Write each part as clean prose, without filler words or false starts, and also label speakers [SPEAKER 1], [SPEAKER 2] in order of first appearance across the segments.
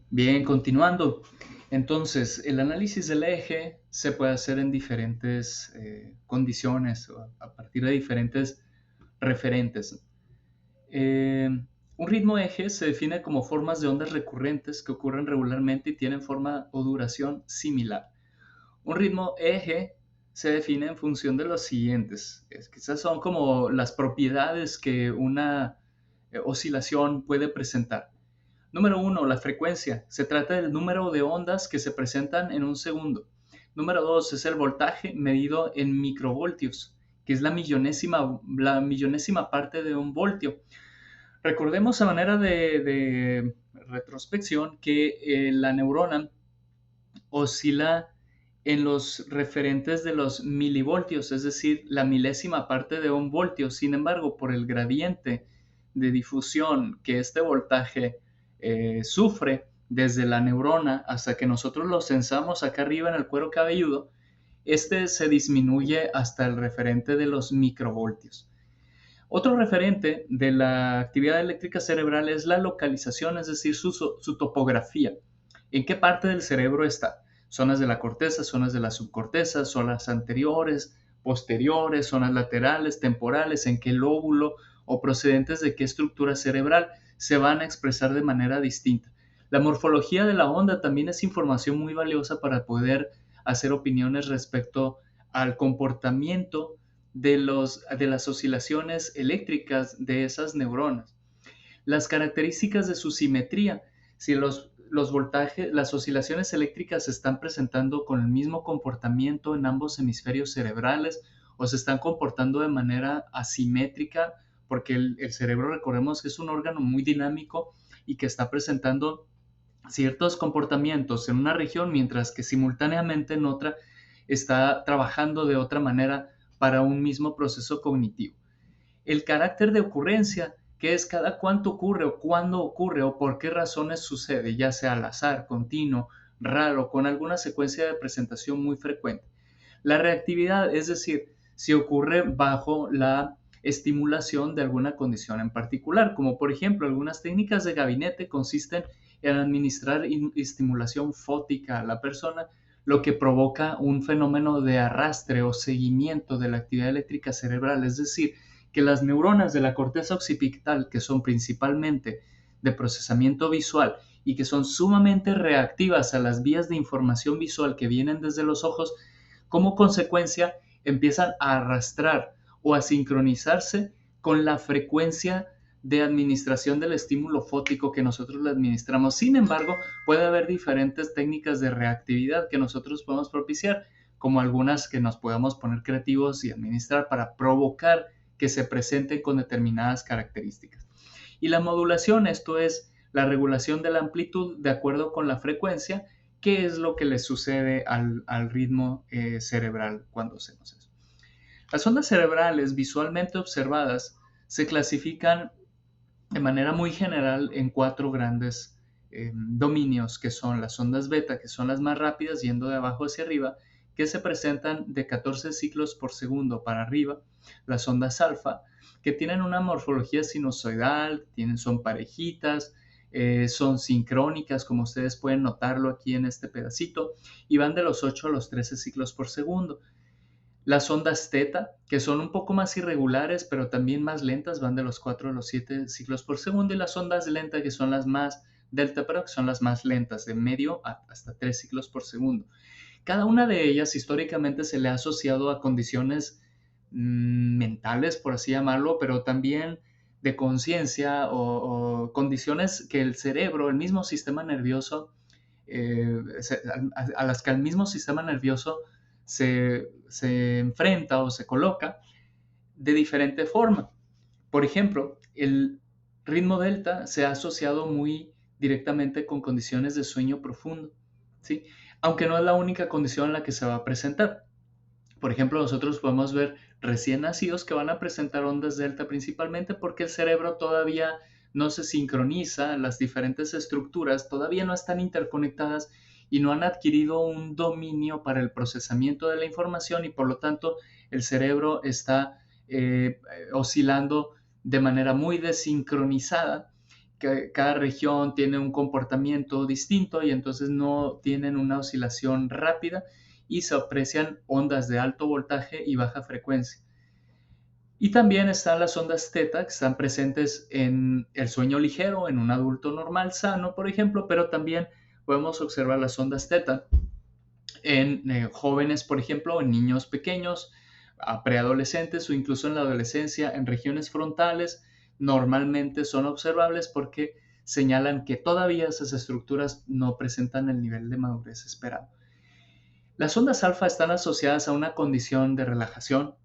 [SPEAKER 1] Bien, continuando. Entonces, el análisis del eje se puede hacer en diferentes condiciones o a partir de diferentes referentes. Un ritmo eje se define como formas de ondas recurrentes que ocurren regularmente y tienen forma o duración similar. Un ritmo eje se define en función de los siguientes. Quizás son como las propiedades que una oscilación puede presentar. Número uno, la frecuencia. Se trata del número de ondas que se presentan en un segundo. Número dos es el voltaje medido en microvoltios, que es la millonésima parte de un voltio. Recordemos a manera de retrospección que la neurona oscila en los referentes de los milivoltios, es decir, la milésima parte de un voltio. Sin embargo, por el gradiente de difusión que este voltaje sufre desde la neurona hasta que nosotros lo sensamos acá arriba en el cuero cabelludo, este se disminuye hasta el referente de los microvoltios. Otro referente de la actividad eléctrica cerebral es la localización, es decir, su topografía. ¿En qué parte del cerebro está? Zonas de la corteza, zonas de la subcorteza, zonas anteriores, posteriores, zonas laterales, temporales, en qué lóbulo o procedentes de qué estructura cerebral se van a expresar de manera distinta. La morfología de la onda también es información muy valiosa para poder hacer opiniones respecto al comportamiento de las oscilaciones eléctricas de esas neuronas. Las características de su simetría, si los voltajes, las oscilaciones eléctricas se están presentando con el mismo comportamiento en ambos hemisferios cerebrales o se están comportando de manera asimétrica, porque el cerebro, recordemos que es un órgano muy dinámico y que está presentando ciertos comportamientos en una región, mientras que simultáneamente en otra está trabajando de otra manera para un mismo proceso cognitivo. El carácter de ocurrencia, que es cada cuánto ocurre o cuándo ocurre o por qué razones sucede, ya sea al azar, continuo, raro, con alguna secuencia de presentación muy frecuente. La reactividad, es decir, si ocurre bajo la estimulación de alguna condición en particular, como por ejemplo algunas técnicas de gabinete consisten en administrar estimulación fótica a la persona, lo que provoca un fenómeno de arrastre o seguimiento de la actividad eléctrica cerebral, es decir, que las neuronas de la corteza occipital, que son principalmente de procesamiento visual y que son sumamente reactivas a las vías de información visual que vienen desde los ojos, como consecuencia empiezan a arrastrar o a sincronizarse con la frecuencia de administración del estímulo fótico que nosotros le administramos. Sin embargo, puede haber diferentes técnicas de reactividad que nosotros podemos propiciar, como algunas que nos podamos poner creativos y administrar para provocar que se presenten con determinadas características. Y la modulación, esto es la regulación de la amplitud de acuerdo con la frecuencia, que es lo que le sucede al ritmo cerebral cuando hacemos eso. Las ondas cerebrales visualmente observadas se clasifican de manera muy general en cuatro grandes dominios, que son las ondas beta, que son las más rápidas yendo de abajo hacia arriba, que se presentan de 14 ciclos por segundo para arriba, las ondas alfa, que tienen una morfología sinusoidal, son parejitas, son sincrónicas, como ustedes pueden notarlo aquí en este pedacito, y van de los 8 a los 13 ciclos por segundo. Las ondas teta, que son un poco más irregulares, pero también más lentas, van de los 4 a los 7 ciclos por segundo, y las ondas lentas, que son las más delta, pero que son las más lentas, de medio hasta 3 ciclos por segundo. Cada una de ellas históricamente se le ha asociado a condiciones mentales, por así llamarlo, pero también de conciencia o condiciones que el cerebro, el mismo sistema nervioso, a las que el mismo sistema nervioso se enfrenta o se coloca de diferente forma. Por ejemplo, el ritmo delta se ha asociado muy directamente con condiciones de sueño profundo, ¿sí? Aunque no es la única condición en la que se va a presentar. Por ejemplo, nosotros podemos ver recién nacidos que van a presentar ondas delta principalmente porque el cerebro todavía no se sincroniza, las diferentes estructuras todavía no están interconectadas y no han adquirido un dominio para el procesamiento de la información y por lo tanto el cerebro está oscilando de manera muy desincronizada cada región tiene un comportamiento distinto y entonces no tienen una oscilación rápida y se aprecian ondas de alto voltaje y baja frecuencia. Y también están las ondas teta, que están presentes en el sueño ligero, en un adulto normal sano, por ejemplo, pero también podemos observar las ondas teta en jóvenes, por ejemplo, en niños pequeños, a preadolescentes o incluso en la adolescencia, en regiones frontales, normalmente son observables porque señalan que todavía esas estructuras no presentan el nivel de madurez esperado. Las ondas alfa están asociadas a una condición de relajación,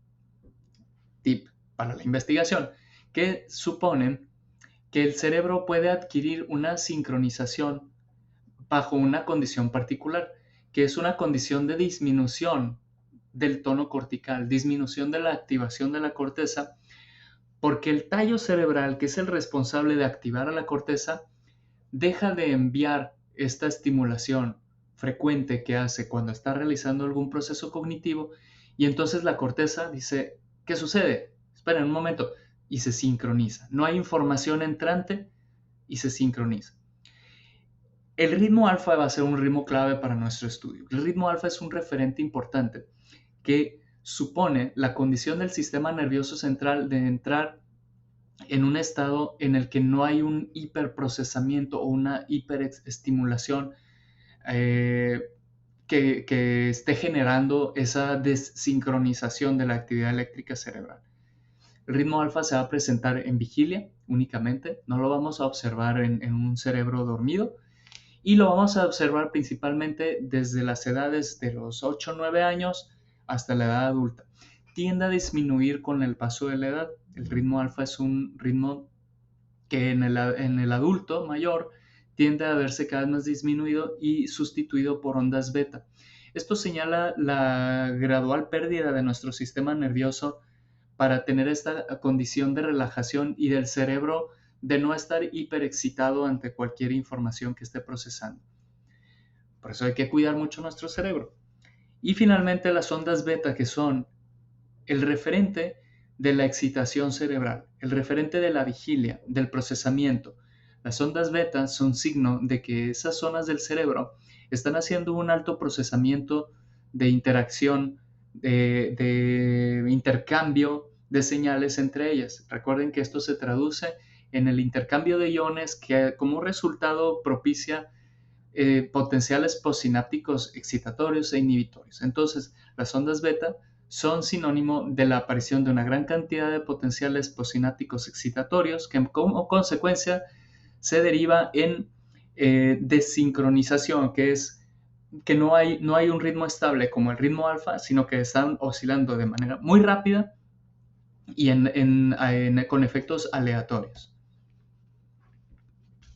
[SPEAKER 1] tip para la investigación, que suponen que el cerebro puede adquirir una sincronización bajo una condición particular, que es una condición de disminución del tono cortical, disminución de la activación de la corteza, porque el tallo cerebral, que es el responsable de activar a la corteza, deja de enviar esta estimulación frecuente que hace cuando está realizando algún proceso cognitivo y entonces la corteza dice, ¿qué sucede? Esperen un momento, y se sincroniza. No hay información entrante y se sincroniza. El ritmo alfa va a ser un ritmo clave para nuestro estudio. El ritmo alfa es un referente importante que supone la condición del sistema nervioso central de entrar en un estado en el que no hay un hiperprocesamiento o una hiperestimulación que esté generando esa desincronización de la actividad eléctrica cerebral. El ritmo alfa se va a presentar en vigilia únicamente, no lo vamos a observar en un cerebro dormido y lo vamos a observar principalmente desde las edades de los 8 o 9 años hasta la edad adulta. Tiende a disminuir con el paso de la edad. El ritmo alfa es un ritmo que en el adulto mayor tiende a verse cada vez más disminuido y sustituido por ondas beta. Esto señala la gradual pérdida de nuestro sistema nervioso para tener esta condición de relajación y del cerebro de no estar hiperexcitado ante cualquier información que esté procesando. Por eso hay que cuidar mucho nuestro cerebro. Y finalmente las ondas beta, que son el referente de la excitación cerebral, el referente de la vigilia, del procesamiento. Las ondas beta son signo de que esas zonas del cerebro están haciendo un alto procesamiento de interacción, de intercambio de señales entre ellas. Recuerden que esto se traduce en el intercambio de iones que como resultado propicia potenciales postsinápticos excitatorios e inhibitorios. Entonces, las ondas beta son sinónimo de la aparición de una gran cantidad de potenciales postsinápticos excitatorios que como consecuencia se deriva en desincronización, que es que no hay un ritmo estable como el ritmo alfa, sino que están oscilando de manera muy rápida y con efectos aleatorios.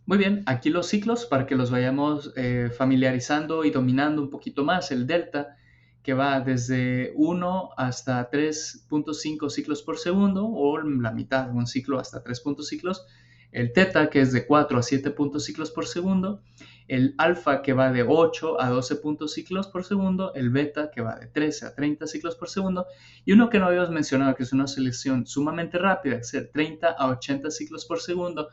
[SPEAKER 1] Muy bien, aquí los ciclos para que los vayamos familiarizando y dominando un poquito más. El delta, que va desde 1 hasta 3.5 ciclos por segundo, o la mitad de un ciclo hasta 3 ciclos. El teta, que es de 4 a 7 ciclos por segundo. El alfa, que va de 8 a 12 ciclos por segundo. El beta, que va de 13 a 30 ciclos por segundo. Y uno que no habíamos mencionado, que es una oscilación sumamente rápida, es decir, 30 a 80 ciclos por segundo,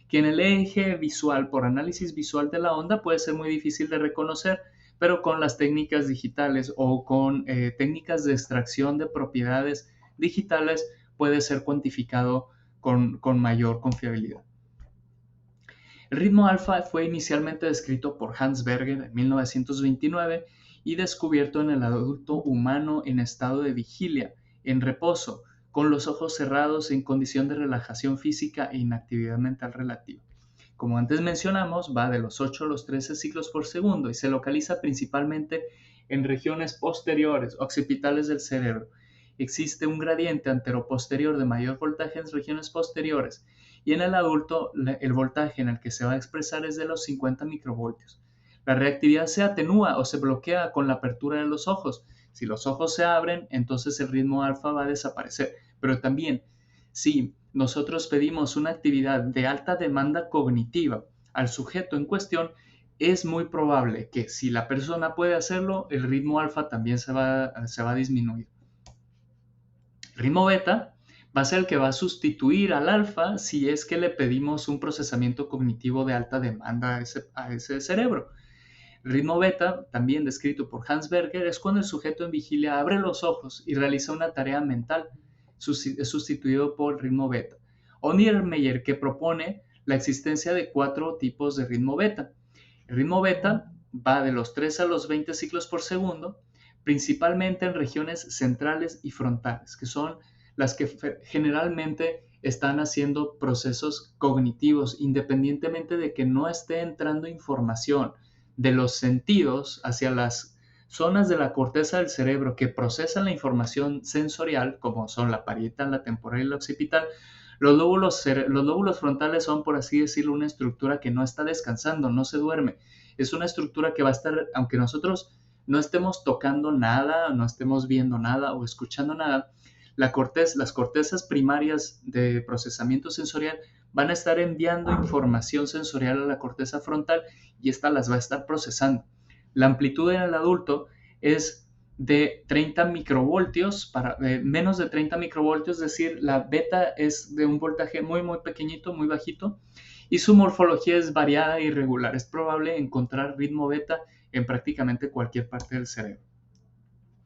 [SPEAKER 1] que en el eje visual, por análisis visual de la onda, puede ser muy difícil de reconocer, pero con las técnicas digitales o con técnicas de extracción de propiedades digitales puede ser cuantificado con mayor confiabilidad. El ritmo alfa fue inicialmente descrito por Hans Berger en 1929 y descubierto en el adulto humano en estado de vigilia, en reposo, con los ojos cerrados en condición de relajación física e inactividad mental relativa. Como antes mencionamos, va de los 8 a los 13 ciclos por segundo y se localiza principalmente en regiones posteriores, occipitales del cerebro. Existe un gradiente anteroposterior de mayor voltaje en regiones posteriores y en el adulto el voltaje en el que se va a expresar es de los 50 microvoltios. La reactividad se atenúa o se bloquea con la apertura de los ojos. Si los ojos se abren, entonces el ritmo alfa va a desaparecer. Pero también, si nosotros pedimos una actividad de alta demanda cognitiva al sujeto en cuestión, es muy probable que si la persona puede hacerlo, el ritmo alfa también se va a disminuir. El ritmo beta va a ser el que va a sustituir al alfa si es que le pedimos un procesamiento cognitivo de alta demanda a ese cerebro. El ritmo beta, también descrito por Hans Berger, es cuando el sujeto en vigilia abre los ojos y realiza una tarea mental, es sustituido por el ritmo beta. O Niedermeyer, que propone la existencia de 4 tipos de ritmo beta. El ritmo beta va de los 3 a los 20 ciclos por segundo, principalmente en regiones centrales y frontales, que son las que generalmente están haciendo procesos cognitivos, independientemente de que no esté entrando información de los sentidos hacia las zonas de la corteza del cerebro que procesan la información sensorial, como son la parietal, la temporal y la occipital. Los lóbulos frontales son, por así decirlo, una estructura que no está descansando, no se duerme. Es una estructura que va a estar, aunque nosotros no estemos tocando nada, no estemos viendo nada o escuchando nada, las cortezas primarias de procesamiento sensorial van a estar enviando información sensorial a la corteza frontal y esta las va a estar procesando. La amplitud en el adulto es de 30 microvoltios, menos de 30 microvoltios, es decir, la beta es de un voltaje muy, muy pequeñito, muy bajito, y su morfología es variada e irregular. Es probable encontrar ritmo beta en prácticamente cualquier parte del cerebro.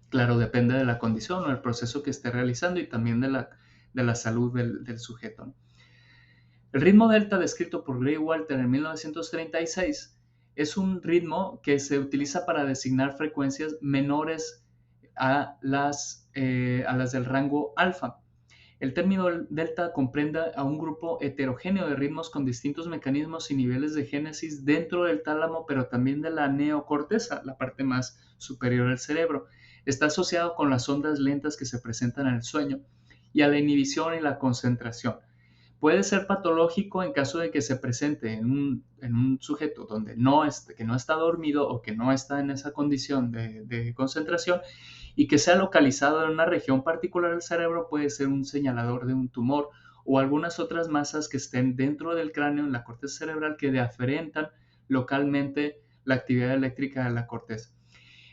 [SPEAKER 1] Claro, depende de la condición o el proceso que esté realizando y también de la salud del sujeto, ¿no? El ritmo delta, descrito por Gray Walter en 1936, es un ritmo que se utiliza para designar frecuencias menores a las del rango alfa. El término delta comprende a un grupo heterogéneo de ritmos con distintos mecanismos y niveles de génesis dentro del tálamo, pero también de la neocorteza, la parte más superior del cerebro. Está asociado con las ondas lentas que se presentan en el sueño y a la inhibición y la concentración. Puede ser patológico en caso de que se presente en un sujeto donde que no está dormido o que no está en esa condición de concentración y que sea localizado en una región particular del cerebro. Puede ser un señalador de un tumor o algunas otras masas que estén dentro del cráneo, en la corteza cerebral, que diferencian localmente la actividad eléctrica de la corteza.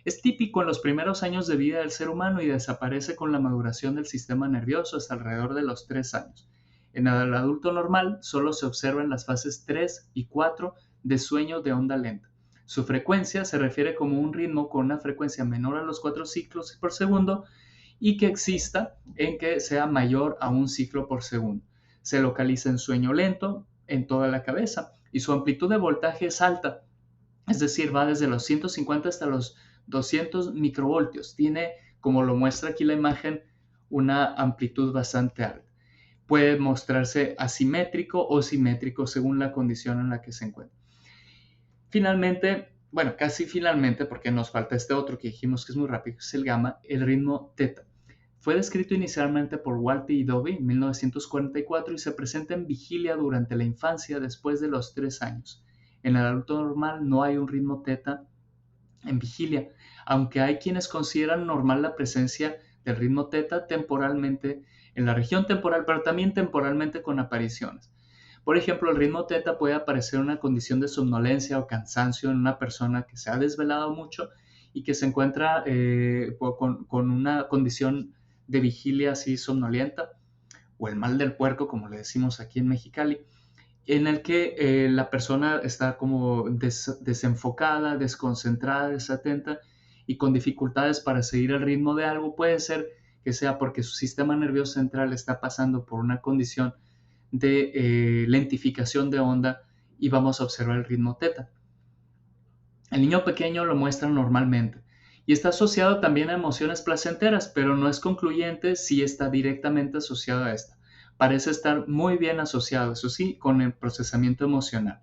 [SPEAKER 1] Es típico en los primeros años de vida del ser humano y desaparece con la maduración del sistema nervioso hasta alrededor de los 3 años. En el adulto normal solo se observan las fases 3 y 4 de sueño de onda lenta. Su frecuencia se refiere como un ritmo con una frecuencia menor a los 4 ciclos por segundo y que exista en que sea mayor a un ciclo por segundo. Se localiza en sueño lento en toda la cabeza y su amplitud de voltaje es alta, es decir, va desde los 150 hasta los 200 microvoltios. Tiene, como lo muestra aquí la imagen, una amplitud bastante alta. Puede mostrarse asimétrico o simétrico según la condición en la que se encuentra. Finalmente, bueno, casi finalmente, porque nos falta este otro que dijimos que es muy rápido, es el gamma, el ritmo teta. Fue descrito inicialmente por Walter y Dovey en 1944 y se presenta en vigilia durante la infancia después de los 3 años. En el adulto normal no hay un ritmo teta en vigilia, aunque hay quienes consideran normal la presencia del ritmo teta temporalmente en la región temporal, pero también temporalmente con apariciones. Por ejemplo, el ritmo teta puede aparecer en una condición de somnolencia o cansancio en una persona que se ha desvelado mucho y que se encuentra con una condición de vigilia así somnolienta, o el mal del puerco, como le decimos aquí en Mexicali, en el que la persona está como desenfocada, desconcentrada, desatenta y con dificultades para seguir el ritmo de algo. Puede ser que sea porque su sistema nervioso central está pasando por una condición de lentificación de onda y vamos a observar el ritmo teta. El niño pequeño lo muestra normalmente y está asociado también a emociones placenteras, pero no es concluyente si está directamente asociado a esta. Parece estar muy bien asociado, eso sí, con el procesamiento emocional.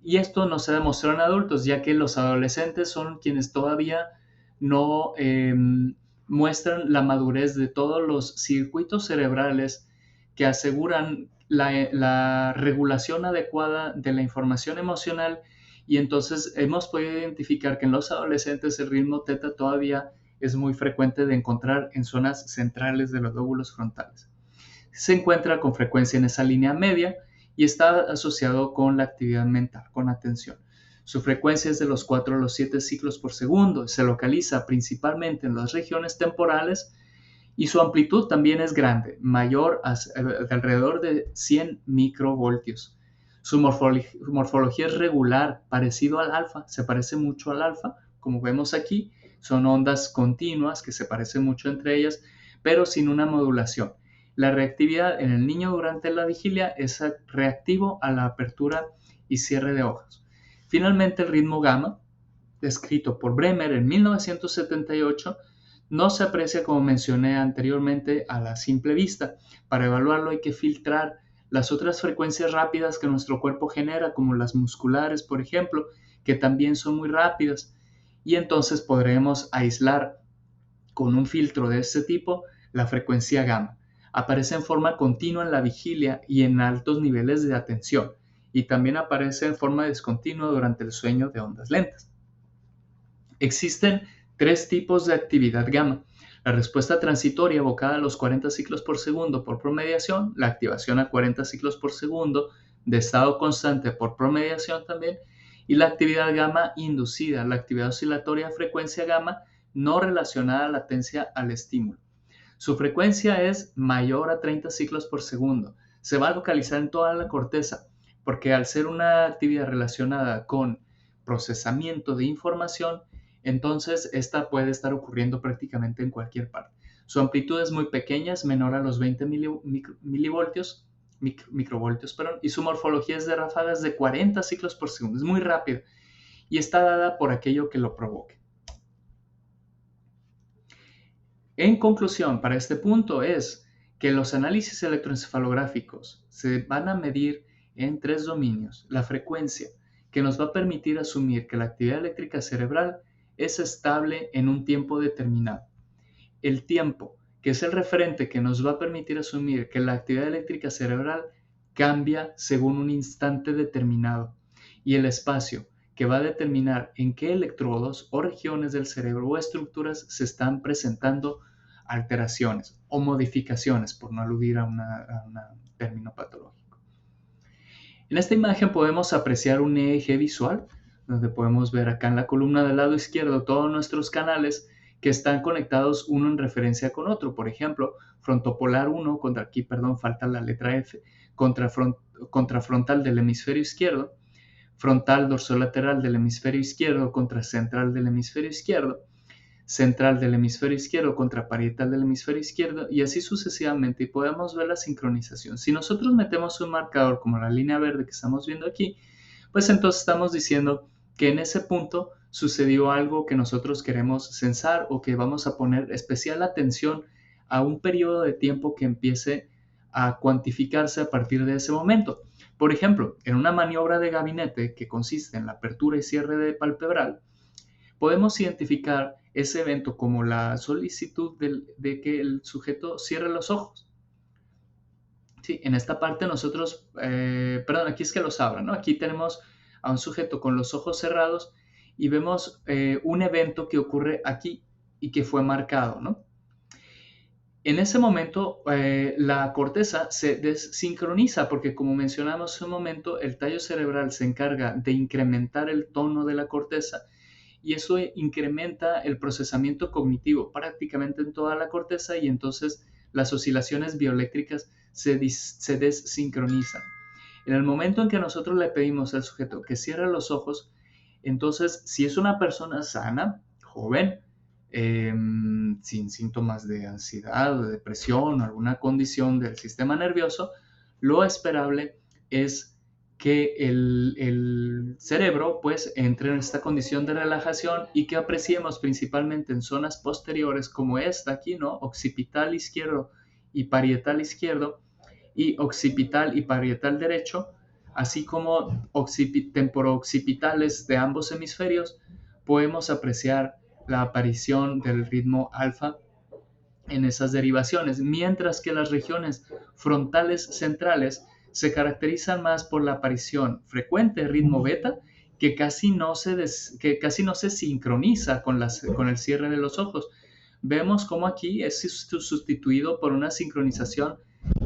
[SPEAKER 1] Y esto no se demostró en adultos, ya que los adolescentes son quienes todavía no muestran la madurez de todos los circuitos cerebrales que aseguran la regulación adecuada de la información emocional, y entonces hemos podido identificar que en los adolescentes el ritmo teta todavía es muy frecuente de encontrar en zonas centrales de los lóbulos frontales. Se encuentra con frecuencia en esa línea media y está asociado con la actividad mental, con atención. Su frecuencia es de los 4 a los 7 ciclos por segundo. Se localiza principalmente en las regiones temporales Y su amplitud también es grande, mayor de alrededor de 100 microvoltios. Su morfología es regular, parecido al alfa, se parece mucho al alfa, como vemos aquí, son ondas continuas que se parecen mucho entre ellas, pero sin una modulación. La reactividad en el niño durante la vigilia es reactivo a la apertura y cierre de hojas. Finalmente, el ritmo gamma, descrito por Bremer en 1978, no se aprecia, como mencioné anteriormente, a la simple vista. Para evaluarlo hay que filtrar las otras frecuencias rápidas que nuestro cuerpo genera, como las musculares, por ejemplo, que también son muy rápidas. Y entonces podremos aislar con un filtro de este tipo la frecuencia gamma. Aparece en forma continua en la vigilia y en altos niveles de atención. Y también aparece en forma discontinua durante el sueño de ondas lentas. Existen tres tipos de actividad gamma. La respuesta transitoria evocada a los 40 ciclos por segundo por promediación, la activación a 40 ciclos por segundo de estado constante por promediación también, y la actividad gamma inducida, la actividad oscilatoria de frecuencia gamma no relacionada a latencia al estímulo. Su frecuencia es mayor a 30 ciclos por segundo. Se va a localizar en toda la corteza, porque al ser una actividad relacionada con procesamiento de información, entonces esta puede estar ocurriendo prácticamente en cualquier parte. Su amplitud es muy pequeña, es menor a los 20 microvoltios, y su morfología es de ráfagas de 40 ciclos por segundo. Es muy rápida y está dada por aquello que lo provoque. En conclusión, para este punto es que los análisis electroencefalográficos se van a medir en tres dominios. La frecuencia, que nos va a permitir asumir que la actividad eléctrica cerebral es estable en un tiempo determinado. El tiempo, que es el referente que nos va a permitir asumir que la actividad eléctrica cerebral cambia según un instante determinado. Y el espacio, que va a determinar en qué electrodos o regiones del cerebro o estructuras se están presentando alteraciones o modificaciones, por no aludir a un término patológico. En esta imagen podemos apreciar un eje visual, donde podemos ver acá en la columna del lado izquierdo todos nuestros canales que están conectados uno en referencia con otro. Por ejemplo, frontopolar 1, falta la letra F, contrafrontal del hemisferio izquierdo, frontal dorsolateral del hemisferio izquierdo contra central del hemisferio izquierdo, central del hemisferio izquierdo contra parietal del hemisferio izquierdo, y así sucesivamente, y podemos ver la sincronización. Si nosotros metemos un marcador como la línea verde que estamos viendo aquí, pues entonces estamos diciendo que en ese punto sucedió algo que nosotros queremos censar o que vamos a poner especial atención a un periodo de tiempo que empiece a cuantificarse a partir de ese momento. Por ejemplo, en una maniobra de gabinete que consiste en la apertura y cierre de palpebral, podemos identificar ese evento como la solicitud de que el sujeto cierre los ojos. Sí, en esta parte nosotros, aquí es que los abra, ¿no? Aquí tenemos a un sujeto con los ojos cerrados y vemos un evento que ocurre aquí y que fue marcado, ¿no? En ese momento, la corteza se desincroniza porque, como mencionamos hace un momento, el tallo cerebral se encarga de incrementar el tono de la corteza y eso incrementa el procesamiento cognitivo prácticamente en toda la corteza y entonces las oscilaciones bioeléctricas se desincronizan. En el momento en que nosotros le pedimos al sujeto que cierre los ojos, entonces si es una persona sana, joven, sin síntomas de ansiedad o de depresión o alguna condición del sistema nervioso, lo esperable es que el cerebro pues entre en esta condición de relajación y que apreciemos principalmente en zonas posteriores como esta aquí, ¿no? Occipital izquierdo y parietal izquierdo y occipital y parietal derecho, así como temporooccipitales de ambos hemisferios, podemos apreciar la aparición del ritmo alfa en esas derivaciones, mientras que las regiones frontales centrales se caracterizan más por la aparición frecuente de ritmo beta que casi no se sincroniza con el cierre de los ojos. Vemos cómo aquí es sustituido por una sincronización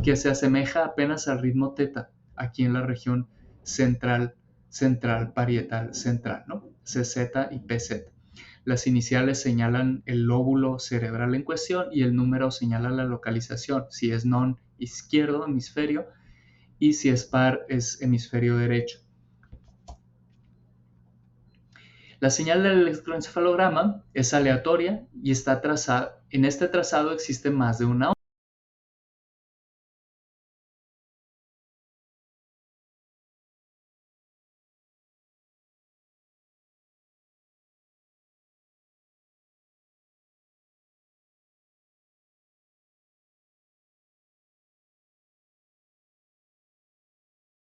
[SPEAKER 1] que se asemeja apenas al ritmo teta, aquí en la región central, parietal, central, ¿no? CZ y PZ. Las iniciales señalan el lóbulo cerebral en cuestión y el número señala la localización. Si es non, izquierdo, hemisferio, y si es par, es hemisferio derecho. La señal del electroencefalograma es aleatoria y está trazada. En este trazado existe más de una